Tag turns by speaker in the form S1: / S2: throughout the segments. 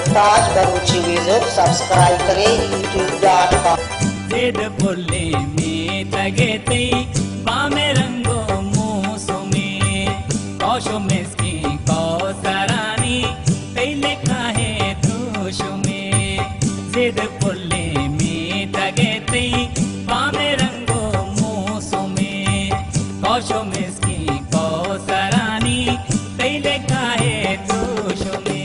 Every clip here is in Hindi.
S1: मुमताज बलूची म्यूजिक सब्सक्राइब करें youtube.com।
S2: जेड बोले में तगे तई बामे रंगो मूसो में कौशो में इसकी कौसरानी पहले काहे दोषो में। जेड बोले में तगे तई बामे रंगो मूसो में कौशो में इसकी कौसरानी पहले काहे दोषो में।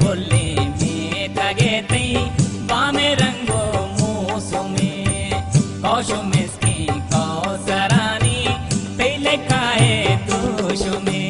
S2: बोले में तगे तई बामे रंगो मूसो में कौशो में इसकी कौसरानी पहले काहे दोषो में।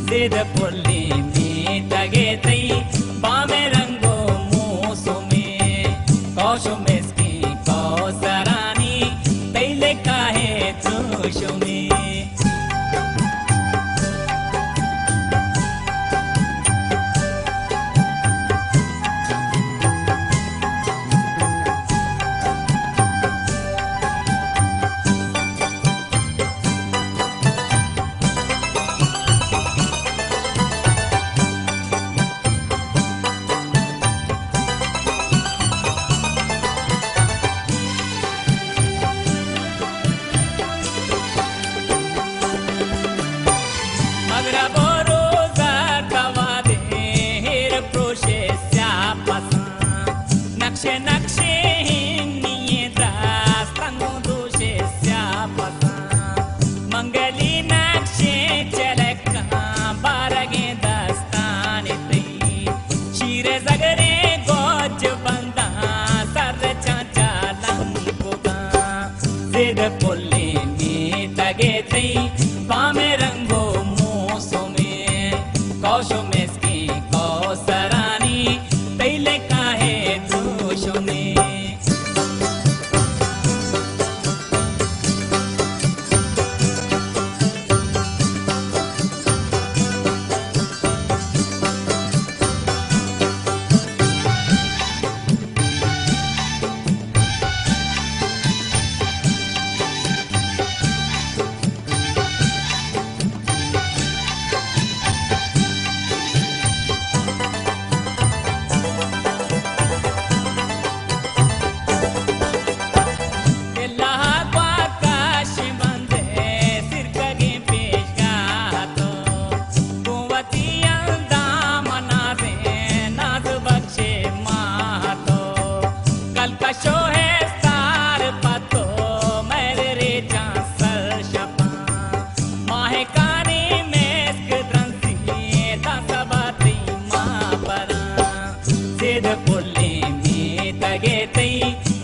S2: जेड बोले में तगे तई बामे रंगो मूसो में कौशो में इसकी कौसरानी पहले काहे दोषो में। नक्शे नक्शे हिन्निये दास तंगो दोषे स्यापसा मंगली नक्शे चलका बारगे दस्ताने तई शीरे जगरे गोज बंदा सर चाचा लंबुगा। जेड बोले में तगे तई बामे रंगो मूसो में कौशो में इसकी कौसरानी पहले काहे दोषो में। जेड बोले में तगे तई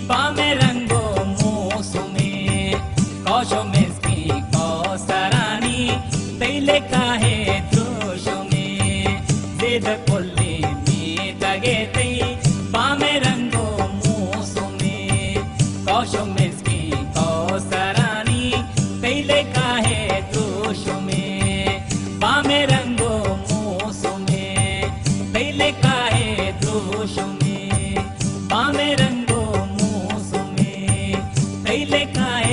S2: बामे रंगो मूसो में कौशोमेस्की कौसरानी तैले काहे दोषोमे जेद कोल्ली मी तगे तै बामे रंगो मूसोमे कौशोमेस्की कौसरानी तैले काहे दोषोमे बामे रंगो मूसोमे तैले काहे दोषोमे बामे रंगो मूसोमे तैले काहे